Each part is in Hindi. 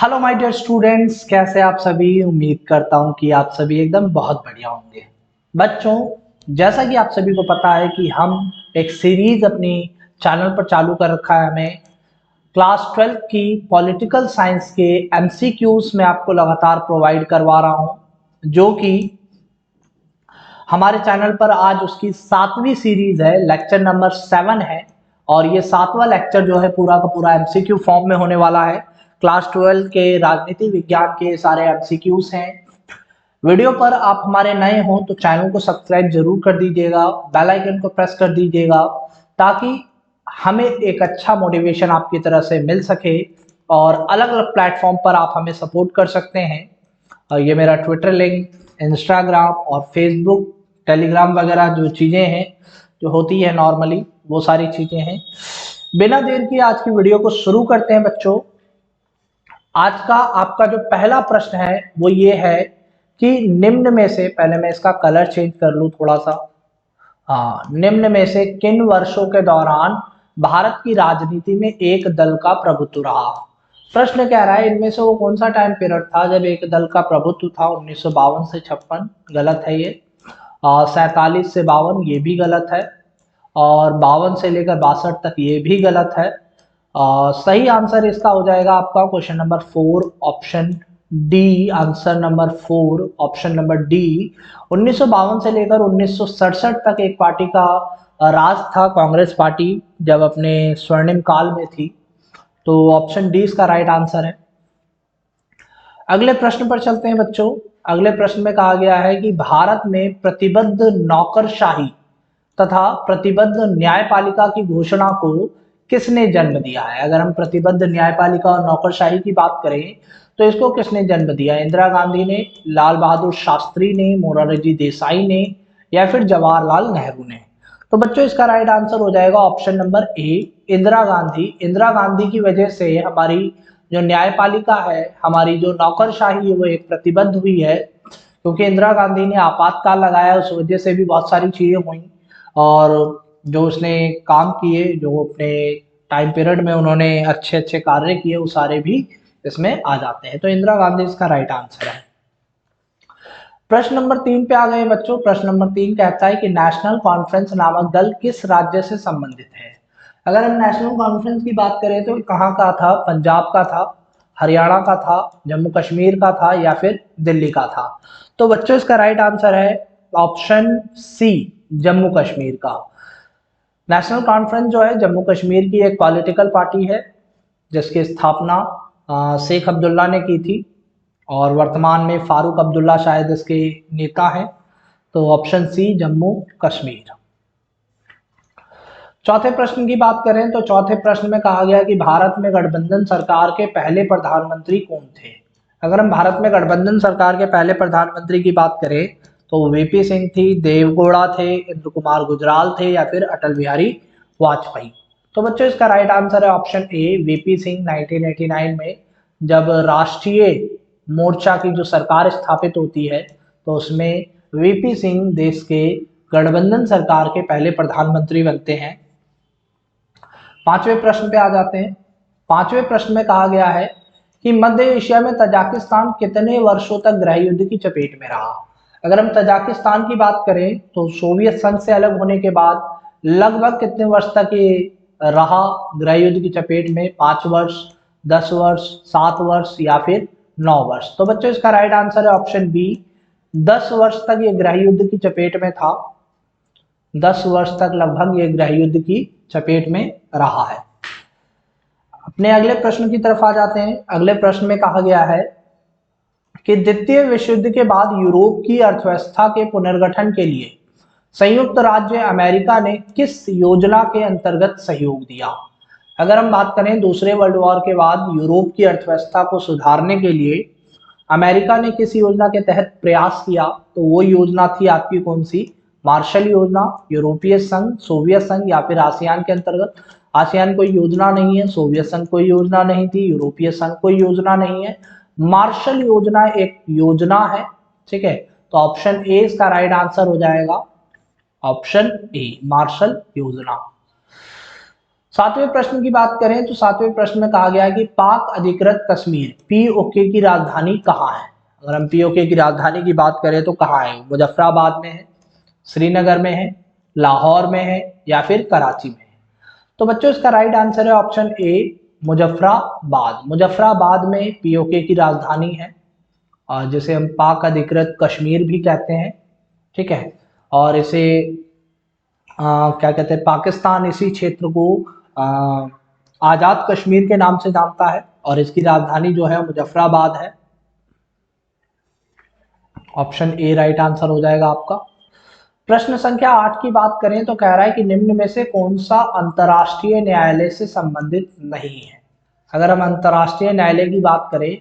हेलो माय डियर स्टूडेंट्स, कैसे आप सभी। उम्मीद करता हूं कि आप सभी एकदम बहुत बढ़िया होंगे। बच्चों, जैसा कि आप सभी को पता है कि हम एक सीरीज अपनी चैनल पर चालू कर रखा है। हमें क्लास 12 की पॉलिटिकल साइंस के एमसीक्यूज में आपको लगातार प्रोवाइड करवा रहा हूं, जो कि हमारे चैनल पर आज उसकी 7वीं सीरीज है, लेक्चर नंबर 7 है। और ये 7वां लेक्चर जो है पूरा का पूरा एमसीक्यू फॉर्म में होने वाला है। क्लास 12 के राजनीति विज्ञान के सारे एमसीक्यूज हैं। वीडियो पर आप हमारे नए हो तो चैनल को सब्सक्राइब जरूर कर दीजिएगा, बेल आइकन को प्रेस कर दीजिएगा, ताकि हमें एक अच्छा मोटिवेशन आपकी तरह से मिल सके और अलग अलग प्लेटफॉर्म पर आप हमें सपोर्ट कर सकते हैं। और ये मेरा ट्विटर लिंक, इंस्टाग्राम और फेसबुक, टेलीग्राम वगैरह जो चीज़ें हैं जो होती है नॉर्मली, वो सारी चीज़ें हैं। बिना देर की आज की वीडियो को शुरू करते हैं बच्चों। आज का आपका जो पहला प्रश्न है वो ये है कि निम्न में से, पहले मैं इसका कलर चेंज कर लूं थोड़ा सा। हाँ, निम्न में से किन वर्षों के दौरान भारत की राजनीति में एक दल का प्रभुत्व रहा। प्रश्न कह रहा है इनमें से वो कौन सा टाइम पीरियड था जब एक दल का प्रभुत्व था। 1952 से 56 गलत है ये। 47 से 52 ये भी गलत है। और 52 से लेकर 62 तक ये भी गलत है। सही आंसर इसका हो जाएगा आपका question number 4, option D. Answer number 4, option number D. 1952 से लेकर 1967 तक एक पार्टी का राज था, कांग्रेस पार्टी, जब अपने स्वर्णिम काल में थी। तो ऑप्शन डी इसका राइट आंसर है। अगले प्रश्न पर चलते हैं बच्चों। अगले प्रश्न में कहा गया है कि भारत में प्रतिबद्ध नौकरशाही तथा प्रतिबद्ध न्यायपालिका की घोषणा को किसने जन्म दिया है। अगर हम प्रतिबद्ध न्यायपालिका और नौकरशाही की बात करें तो इसको किसने जन्म दिया। इंदिरा गांधी ने, लाल बहादुर शास्त्री ने, मोरारजी देसाई ने, या फिर जवाहरलाल नेहरू ने। तो बच्चों इसका राइट आंसर हो जाएगा option number A, Indira Gandhi. Indira Gandhi की वजह से हमारी जो न्यायपालिका है, हमारी जो नौकरशाही है, वो एक प्रतिबद्ध हुई है। क्योंकि इंदिरा गांधी ने आपातकाल लगाया, उस वजह से भी बहुत सारी चीजें हुई। और जो उसने काम किए, जो अपने टाइम पीरियड में उन्होंने अच्छे अच्छे कार्य किए, वो सारे भी इसमें आ जाते हैं। तो इंदिरा गांधी इसका राइट आंसर है। प्रश्न नंबर 3 पे आ गए बच्चों। प्रश्न नंबर 3 कहता है कि नेशनल कॉन्फ्रेंस नामक दल किस राज्य से संबंधित है। अगर हम नेशनल कॉन्फ्रेंस की बात करें तो कहाँ का था। पंजाब का था, हरियाणा का था, जम्मू कश्मीर का था, या फिर दिल्ली का था। तो बच्चों इसका राइट आंसर है ऑप्शन सी, जम्मू कश्मीर का। नेशनल कॉन्फ्रेंस जो है जम्मू कश्मीर की एक पॉलिटिकल पार्टी है, जिसकी स्थापना शेख अब्दुल्ला ने की थी। और वर्तमान में फारूक अब्दुल्ला शायद इसके नेता हैं। तो ऑप्शन सी, जम्मू कश्मीर। चौथे प्रश्न की बात करें तो चौथे प्रश्न में कहा गया कि भारत में गठबंधन सरकार के पहले प्रधानमंत्री कौन थे। अगर हम भारत में गठबंधन सरकार के पहले प्रधानमंत्री की बात करें तो वीपी सिंह थी, देवगौड़ा थे, इंद्र कुमार गुजराल थे, या फिर अटल बिहारी वाजपेयी। तो बच्चों इसका राइट आंसर है ऑप्शन ए, वीपी सिंह। 1989 में जब राष्ट्रीय मोर्चा की जो सरकार स्थापित होती है तो उसमें वीपी सिंह देश के गठबंधन सरकार के पहले प्रधानमंत्री बनते हैं। पांचवें प्रश्न पे आ जाते हैं। पांचवें प्रश्न में कहा गया है कि मध्य एशिया में तजाकिस्तान कितने वर्षों तक गृह युद्ध की चपेट में रहा। अगर हम तजाकिस्तान की बात करें तो सोवियत संघ से अलग होने के बाद लगभग कितने वर्ष तक ये रहा गृह युद्ध की चपेट में। 5 वर्ष, 10 वर्ष, 7 वर्ष, या फिर 9 वर्ष। तो बच्चों इसका राइट आंसर है ऑप्शन बी, 10 वर्ष तक ये गृह युद्ध की चपेट में था। 10 वर्ष तक लगभग ये गृह युद्ध की चपेट में रहा है। अपने अगले प्रश्न की तरफ आ जाते हैं। अगले प्रश्न में कहा गया है कि द्वितीय विश्व युद्ध के बाद यूरोप की अर्थव्यवस्था के पुनर्गठन के लिए संयुक्त राज्य अमेरिका ने किस योजना के अंतर्गत सहयोग दिया। अगर हम बात करें दूसरे वर्ल्ड वॉर के बाद यूरोप की अर्थव्यवस्था को सुधारने के लिए अमेरिका ने किस योजना के तहत प्रयास किया, तो वो योजना थी आपकी कौन सी। मार्शल योजना, यूरोपीय संघ, सोवियत संघ, या फिर आसियान के अंतर्गत। आसियान कोई योजना नहीं है, सोवियत संघ कोई योजना नहीं थी, यूरोपीय संघ कोई योजना नहीं है। मार्शल योजना एक योजना है, ठीक है। तो ऑप्शन ए इसका राइट आंसर हो जाएगा, ऑप्शन ए, मार्शल योजना। सातवें प्रश्न की बात करें तो सातवें प्रश्न में कहा गया है कि पाक अधिकृत कश्मीर पीओके की राजधानी कहाँ है। अगर हम पीओके की राजधानी की बात करें तो कहाँ है, मुजफ्फराबाद में है, श्रीनगर में है, लाहौर में है या फिर कराची में है। तो बच्चों इसका राइट आंसर है ऑप्शन ए, मुजफ्फराबाद। मुजफ्फराबाद में पीओके की राजधानी है, और जिसे हम पाक अधिकृत कश्मीर भी कहते हैं, ठीक है। और इसे क्या कहते हैं, पाकिस्तान इसी क्षेत्र को आजाद कश्मीर के नाम से जानता है, और इसकी राजधानी जो है मुजफ्फराबाद है। ऑप्शन ए राइट आंसर हो जाएगा आपका। प्रश्न संख्या 8 की बात करें तो कह रहा है कि निम्न में से कौन सा अंतर्राष्ट्रीय न्यायालय से संबंधित नहीं है। अगर हम अंतर्राष्ट्रीय न्यायालय की बात करें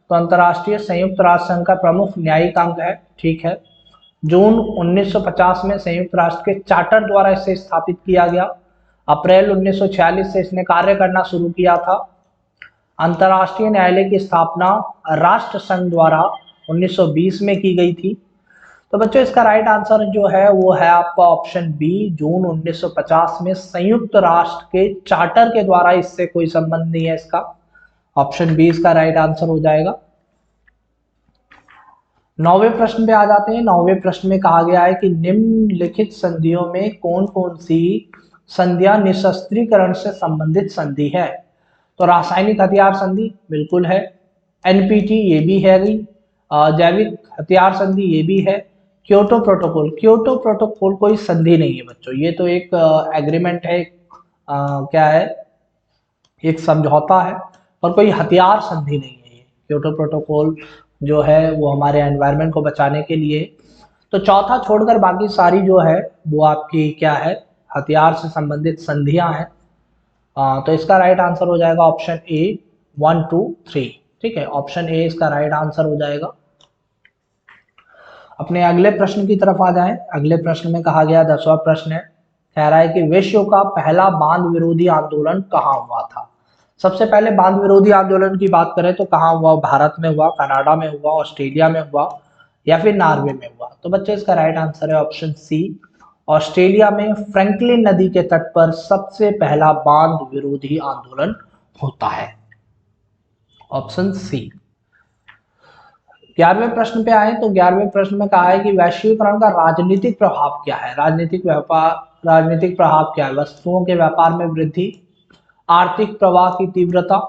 तो अंतर्राष्ट्रीय संयुक्त राष्ट्र संघ का प्रमुख न्यायिक अंग है, ठीक है। जून 1950 में संयुक्त राष्ट्र के चार्टर द्वारा इसे स्थापित किया गया। अप्रैल 1946 से इसने कार्य करना शुरू किया था। अंतर्राष्ट्रीय न्यायालय की स्थापना राष्ट्र संघ द्वारा 1920 में की गई थी। तो बच्चों इसका राइट आंसर जो है वो है आपका ऑप्शन बी, जून 1950 में संयुक्त राष्ट्र के चार्टर के द्वारा इससे कोई संबंध नहीं है इसका। ऑप्शन बी इसका राइट आंसर हो जाएगा। 9वें प्रश्न पे आ जाते हैं। 9वें प्रश्न में कहा गया है कि निम्नलिखित संधियों में कौन कौन सी संधियां निशस्त्रीकरण से संबंधित संधि है। तो रासायनिक हथियार संधि बिल्कुल है, एनपीटी ये भी है, जैविक हथियार संधि ये भी है, क्योटो प्रोटोकॉल, क्योटो प्रोटोकॉल कोई संधि नहीं है बच्चों, ये तो एक एग्रीमेंट है, क्या है, एक समझौता है, और कोई हथियार संधि नहीं है ये। क्योटो प्रोटोकॉल जो है वो हमारे एनवायरनमेंट को बचाने के लिए। तो चौथा छोड़कर बाकी सारी जो है वो आपकी क्या है, हथियार से संबंधित संधियां हैं। तो इसका राइट आंसर हो जाएगा ऑप्शन ए 1, 2, 3, ठीक है। ऑप्शन ए इसका राइट आंसर हो जाएगा। अपने अगले प्रश्न की तरफ आ जाएं। अगले प्रश्न में कहा गया 10वां प्रश्न है, कह रहा है कि विश्व का पहला बांध विरोधी आंदोलन कहाँ हुआ था। सबसे पहले बांध विरोधी आंदोलन की बात करें तो कहाँ हुआ, भारत में हुआ, कनाडा में हुआ, ऑस्ट्रेलिया में हुआ या फिर नॉर्वे में हुआ। तो बच्चे इसका राइट आंसर है ऑप्शन सी, ऑस्ट्रेलिया में फ्रैंकलिन नदी के तट पर सबसे पहला बांध विरोधी आंदोलन होता है। Option C. 11वें प्रश्न पे आए तो 11वें प्रश्न में कहा है कि वैश्वीकरण का राजनीतिक प्रभाव क्या है। राजनीतिक प्रभाव क्या है, वस्तुओं के व्यापार में वृद्धि, आर्थिक प्रवाह की तीव्रता,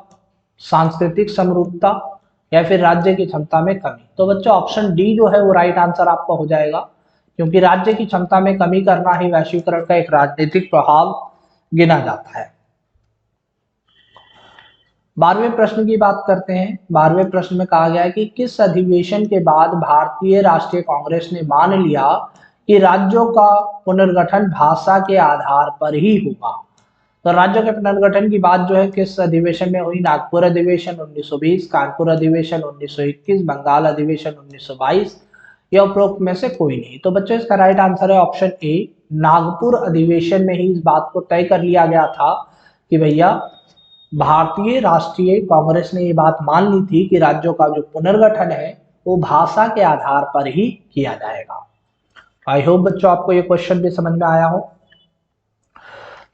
सांस्कृतिक समरूपता या फिर राज्य की क्षमता में कमी। तो बच्चों ऑप्शन डी जो है वो राइट आंसर आपका हो जाएगा, क्योंकि राज्य की क्षमता में कमी करना ही वैश्वीकरण का एक राजनीतिक प्रभाव गिना जाता है। 12वें प्रश्न की बात करते हैं। 12वें प्रश्न में कहा गया है कि किस अधिवेशन के बाद भारतीय राष्ट्रीय कांग्रेस ने मान लिया कि राज्यों का पुनर्गठन भाषा के आधार पर ही होगा। तो राज्यों के पुनर्गठन की बात जो है किस अधिवेशन में हुई, नागपुर अधिवेशन 1920, कानपुर अधिवेशन 1921, बंगाल अधिवेशन 1922 या उपरोक्त में से कोई नहीं। तो बच्चों इसका राइट आंसर है ऑप्शन ए, नागपुर अधिवेशन में ही इस बात को तय कर लिया गया था कि भैया भारतीय राष्ट्रीय कांग्रेस ने ये बात मान ली थी कि राज्यों का जो पुनर्गठन है वो भाषा के आधार पर ही किया जाएगा। आई होप बच्चों आपको ये क्वेश्चन भी समझ में आया हो।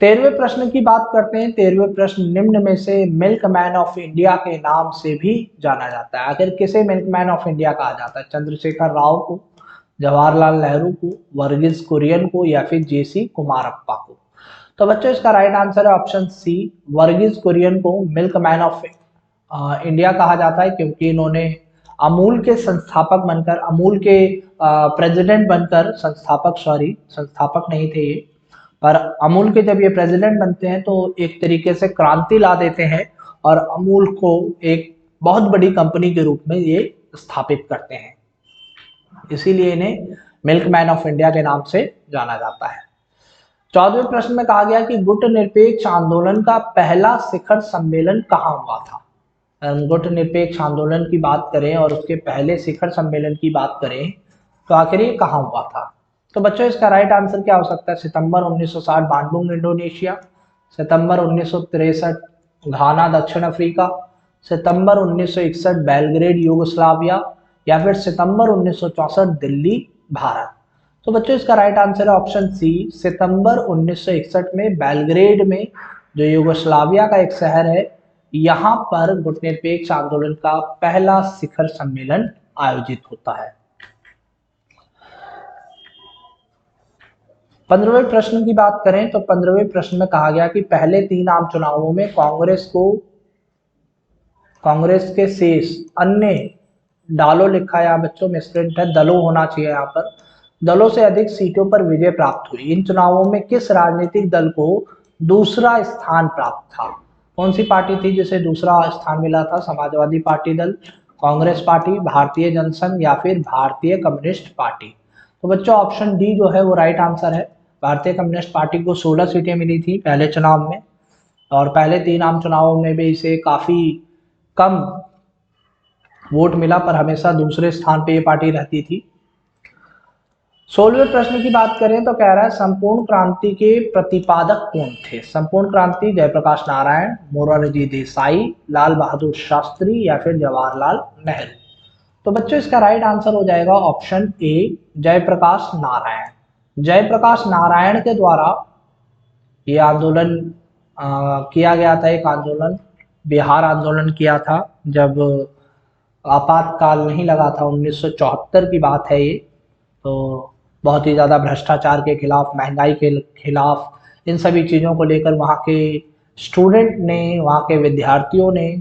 13वें प्रश्न की बात करते हैं। 13वें प्रश्न, निम्न में से मिल्कमैन ऑफ इंडिया के नाम से भी जाना जाता है। आखिर किसे मिल्कमैन ऑफ इंडिया कहा जाता है, चंद्रशेखर राव को, जवाहरलाल नेहरू को, वर्गीज कुरियन को या फिर जेसी कुमारप्पा को। तो बच्चों इसका राइट आंसर है ऑप्शन सी, वर्गीज कुरियन को मिल्कमैन ऑफ इंडिया कहा जाता है, क्योंकि इन्होंने अमूल के संस्थापक बनकर, अमूल के प्रेसिडेंट बनकर, संस्थापक नहीं थे ये, पर अमूल के जब ये प्रेसिडेंट बनते हैं तो एक तरीके से क्रांति ला देते हैं और अमूल को एक बहुत बड़ी कंपनी के रूप में ये स्थापित करते हैं, इसीलिए इन्हें मिल्कमैन ऑफ इंडिया के नाम से जाना जाता है। 14वें प्रश्न में कहा गया कि गुट निरपेक्ष आंदोलन का पहला शिखर सम्मेलन कहाँ हुआ था। गुट निरपेक्ष आंदोलन की बात करें और उसके पहले शिखर सम्मेलन की बात करें तो आखिर ये कहाँ हुआ था। तो बच्चों इसका राइट आंसर क्या हो सकता है, सितंबर 1960 बांडुंग इंडोनेशिया, सितंबर 1963 घाना दक्षिण अफ्रीका, सितंबर 1961 बेलग्रेड यूगोस्लाविया या फिर सितंबर 1964 दिल्ली भारत। तो बच्चों इसका राइट आंसर है ऑप्शन सी, सितंबर 1961 में बेलग्रेड में जो यूगोस्लाविया का एक शहर है, यहाँ पर गुटनिरपेक्ष आंदोलन का पहला शिखर सम्मेलन आयोजित होता है। 15वें प्रश्न की बात करें तो 15वें प्रश्न में कहा गया कि पहले 3 आम चुनावों में कांग्रेस के शेष अन्य डालो लिखा है यहाँ बच्चों, मिसप्रिंट है, दलों होना चाहिए यहाँ पर, दलों से अधिक सीटों पर विजय प्राप्त हुई। इन चुनावों में किस राजनीतिक दल को दूसरा स्थान प्राप्त था? कौन सी पार्टी थी जिसे दूसरा स्थान मिला था? समाजवादी पार्टी दल, कांग्रेस पार्टी, भारतीय जनसंघ या फिर भारतीय कम्युनिस्ट पार्टी? तो बच्चों ऑप्शन डी जो है वो राइट आंसर है। भारतीय कम्युनिस्ट पार्टी को 16 सीटें मिली थी पहले चुनाव में, और पहले 3 आम चुनावों में भी इसे काफी कम वोट मिला, पर हमेशा दूसरे स्थान पे ये पार्टी रहती थी। 16वें प्रश्न की बात करें तो कह रहा है संपूर्ण क्रांति के प्रतिपादक कौन थे? संपूर्ण क्रांति जयप्रकाश नारायण, मोरारजी देसाई, लाल बहादुर शास्त्री या फिर जवाहरलाल नेहरू? तो बच्चों इसका राइट आंसर हो जाएगा ऑप्शन ए, जयप्रकाश नारायण। जयप्रकाश नारायण के द्वारा ये आंदोलन किया गया था। एक आंदोलन, बिहार आंदोलन किया था जब आपातकाल नहीं लगा था, 1974 की बात है ये। तो बहुत ही ज़्यादा भ्रष्टाचार के खिलाफ, महंगाई के खिलाफ, इन सभी चीज़ों को लेकर वहाँ के स्टूडेंट ने, वहाँ के विद्यार्थियों ने,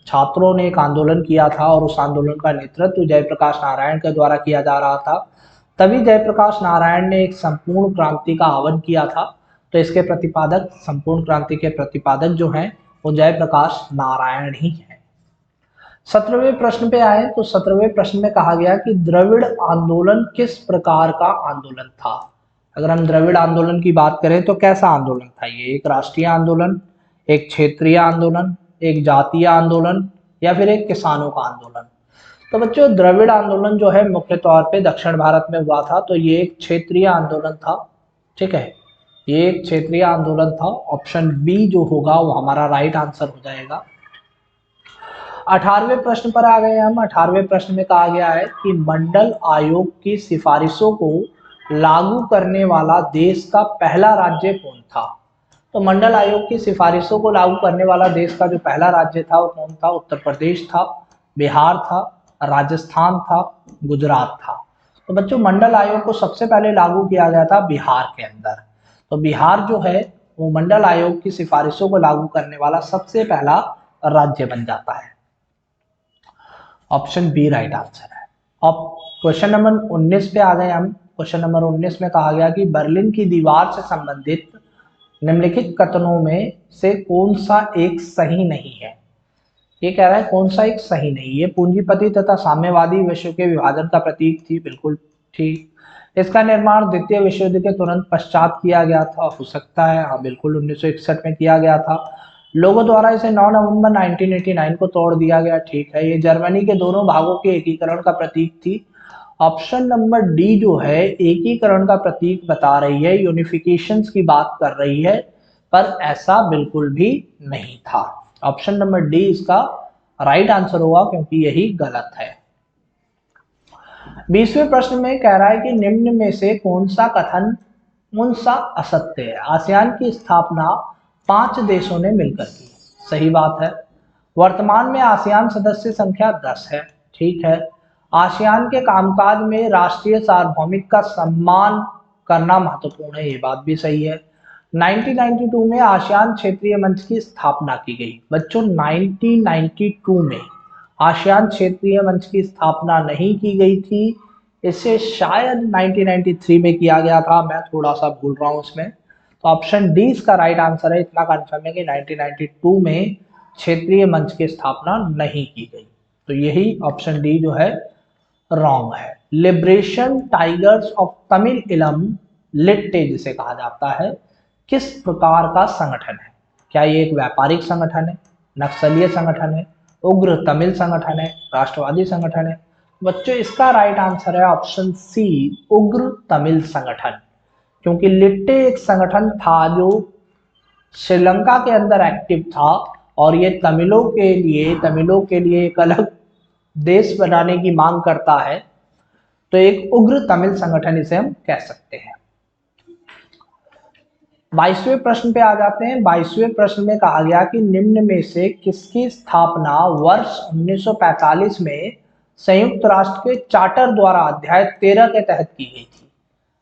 छात्रों ने एक आंदोलन किया था, और उस आंदोलन का नेतृत्व जयप्रकाश नारायण के द्वारा किया जा रहा था। तभी जयप्रकाश नारायण ने एक संपूर्ण क्रांति का आह्वान किया था। तो इसके प्रतिपादक, संपूर्ण क्रांति के प्रतिपादक जो हैं वो जयप्रकाश नारायण ही हैं। 17वें प्रश्न पे आए तो 17वें प्रश्न में कहा गया कि द्रविड़ आंदोलन किस प्रकार का आंदोलन था? अगर हम द्रविड़ आंदोलन की बात करें तो कैसा आंदोलन था ये? एक राष्ट्रीय आंदोलन, एक क्षेत्रीय आंदोलन, एक जातीय आंदोलन या फिर एक किसानों का आंदोलन? तो बच्चों द्रविड़ आंदोलन जो है मुख्य तौर पे दक्षिण भारत में हुआ था, तो ये एक क्षेत्रीय आंदोलन था। ठीक है, ये एक क्षेत्रीय आंदोलन था। ऑप्शन बी जो होगा वो हमारा राइट आंसर हो जाएगा। 18वें प्रश्न पर आ गए हम। 18वें प्रश्न में कहा गया है कि मंडल आयोग की सिफारिशों को लागू करने वाला देश का पहला राज्य कौन था? तो मंडल आयोग की सिफारिशों को लागू करने वाला देश का जो पहला राज्य था वो कौन था? उत्तर प्रदेश था, बिहार था, राजस्थान था, गुजरात था। तो बच्चों मंडल आयोग को सबसे पहले लागू किया गया था बिहार के अंदर। तो बिहार जो है वो मंडल आयोग की सिफारिशों को लागू करने वाला सबसे पहला राज्य बन जाता है। ऑप्शन बी राइट आंसर है। अब क्वेश्चन नंबर 19 पे आ गए हम। क्वेश्चन नंबर 19 में कहा गया कि बर्लिन की दीवार से संबंधित निम्नलिखित कथनों में से कौन सा एक सही नहीं है? ये कह रहा है कौन सा एक सही नहीं। ये पूंजीपति तथा साम्यवादी विश्व के विभाजन का प्रतीक थी, बिल्कुल ठीक। इसका निर्माण द्वितीय विश्व युद्ध के तुरंत पश्चात किया गया था, हो सकता है, हाँ बिल्कुल 1961 में किया गया था। लोगों द्वारा इसे 9 नवंबर 1989 को तोड़ दिया गया, ठीक है। ये जर्मनी के दोनों भागों के एकीकरण का प्रतीक थी। ऑप्शन नंबर डी जो है एकीकरण का प्रतीक बता रही है, यूनिफिकेशन की बात कर रही है, पर ऐसा बिल्कुल भी नहीं था। ऑप्शन नंबर डी इसका राइट आंसर होगा क्योंकि यही गलत है। 20वें प्रश्न में कह रहा है कि निम्न में से कौन सा कथन, कौन सा असत्य है? आसियान की स्थापना 5 देशों ने मिलकर की, सही बात है। वर्तमान में आसियान सदस्य संख्या 10 है, ठीक है। आसियान के कामकाज में राष्ट्रीय सार्वभौमिक का सम्मान करना महत्वपूर्ण है, ये बात भी सही है। 1992 में आसियान क्षेत्रीय मंच की स्थापना की गई। बच्चों 1992 में आसियान क्षेत्रीय मंच की स्थापना नहीं की गई थी, इसे शायद 1993 में किया गया था, मैं थोड़ा सा भूल रहा हूँ इसमें। तो ऑप्शन डी इसका राइट आंसर है। इतना कंफर्म है कि 1992 में क्षेत्रीय मंच की स्थापना नहीं की गई, तो यही ऑप्शन डी जो है रॉन्ग है। लिबरेशन टाइगर्स ऑफ तमिल इलम, लिट्टे जिसे कहा जाता है, किस प्रकार का संगठन है? क्या ये एक व्यापारिक संगठन है, नक्सलीय संगठन है, उग्र तमिल संगठन है, राष्ट्रवादी संगठन है? बच्चों इसका राइट आंसर है ऑप्शन सी, उग्र तमिल संगठन। क्योंकि लिट्टे एक संगठन था जो श्रीलंका के अंदर एक्टिव था, और ये तमिलों के लिए एक अलग देश बनाने की मांग करता है, तो एक उग्र तमिल संगठन इसे हम कह सकते हैं। 22वें प्रश्न पे आ जाते हैं। 22वें प्रश्न में कहा गया कि निम्न में से किसकी स्थापना वर्ष 1945 में संयुक्त राष्ट्र के चार्टर द्वारा अध्याय 13 के तहत की गई थी।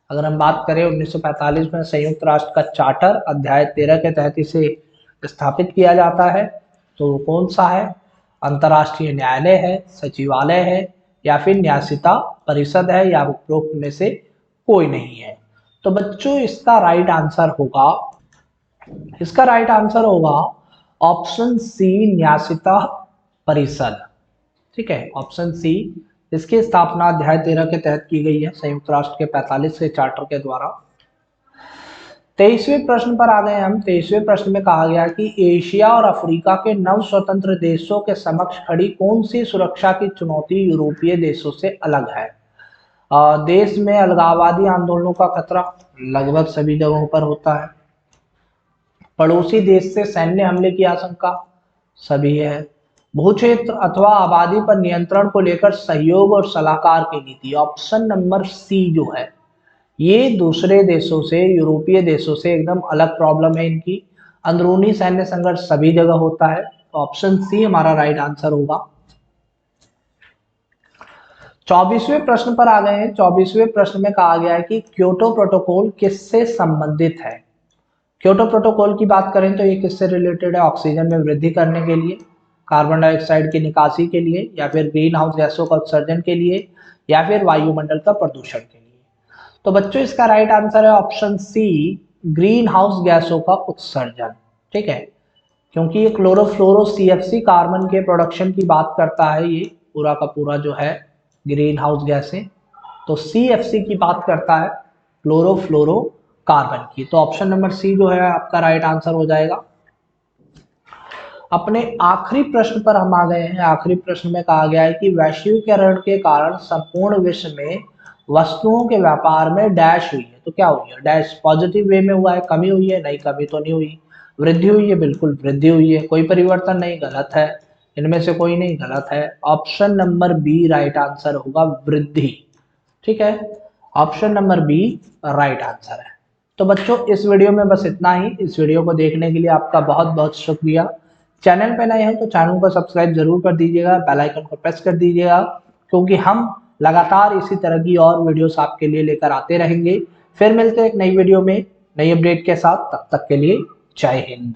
अगर हम बात करें 1945 में संयुक्त राष्ट्र का चार्टर अध्याय 13 के तहत इसे स्थापित किया जाता है, तो वो कौन सा है? अंतर्राष्ट्रीय न्यायालय है, सचिवालय है, या फिर न्यासिता परिषद है, या उपरोक्त में से कोई नहीं है। तो बच्चों इसका राइट आंसर होगा ऑप्शन सी, न्यासिता परिषद। ठीक है, ऑप्शन सी, इसकी स्थापना अध्याय 13 के तहत की गई है संयुक्त राष्ट्र के 45 के चार्टर के द्वारा। 23वें प्रश्न पर आ गए हम। 23वें प्रश्न में कहा गया कि एशिया और अफ्रीका के नव स्वतंत्र देशों के समक्ष खड़ी कौन सी सुरक्षा की चुनौती यूरोपीय देशों से अलग है? देश में अलगाववादी आंदोलनों का खतरा लगभग सभी जगहों पर होता है। पड़ोसी देश से सैन्य हमले की आशंका सभी है। भूक्षेत्र अथवा आबादी पर नियंत्रण को लेकर सहयोग और सलाहकार की नीति, ऑप्शन नंबर सी जो है, ये दूसरे देशों से, यूरोपीय देशों से एकदम अलग प्रॉब्लम है इनकी। अंदरूनी सैन्य संघर्ष सभी जगह होता है, तो ऑप्शन सी हमारा राइट आंसर होगा। 24वें प्रश्न पर आ गए हैं। 24वें प्रश्न में कहा गया है कि क्योटो प्रोटोकॉल किससे संबंधित है? क्योटो प्रोटोकॉल की बात करें तो ये किससे रिलेटेड है? ऑक्सीजन में वृद्धि करने के लिए, कार्बन डाइऑक्साइड की निकासी के लिए, या फिर ग्रीन हाउस गैसों का उत्सर्जन के लिए, या फिर वायुमंडल का प्रदूषण के लिए। तो बच्चों इसका राइट आंसर है ऑप्शन सी, ग्रीन हाउस गैसों का उत्सर्जन। ठीक है, क्योंकि ये क्लोरोफ्लोरो CFC कार्बन के प्रोडक्शन की बात करता है, ये पूरा का पूरा जो है ग्रीन हाउस गैसें, तो CFC की बात करता है, क्लोरोफ्लोरो कार्बन की। तो ऑप्शन नंबर सी जो है आपका राइट आंसर हो जाएगा। अपने आखिरी प्रश्न पर हम आ गए हैं। आखिरी प्रश्न में कहा गया है कि वैश्वीकरण के कारण संपूर्ण विश्व में वस्तुओं के व्यापार में डैश हुई है, तो क्या हुई है? डैश पॉजिटिव वे में हुआ है, कमी हुई है, नहीं कमी तो नहीं हुई। वृद्धि हुई है, बिल्कुल वृद्धि हुई है। कोई परिवर्तन नहीं, गलत है। इनमें से कोई नहीं, गलत है। Option number B right answer होगा, वृद्धि। ठीक है, option number B right answer है। तो बच्चों इस वीडियो में बस इतना ही। इस वीडियो को देखने के लिए आपका बहुत बहुत शुक्रिया। चैनल पे नए हैं तो चैनल को सब्सक्राइब जरूर कर दीजिएगा, बेल आइकन को प्रेस कर दीजिएगा, क्योंकि हम लगातार इसी तरह की और वीडियोस आपके लिए लेकर आते रहेंगे। फिर मिलते हैं एक नई वीडियो में नई अपडेट के साथ। तब तक के लिए जय हिंद।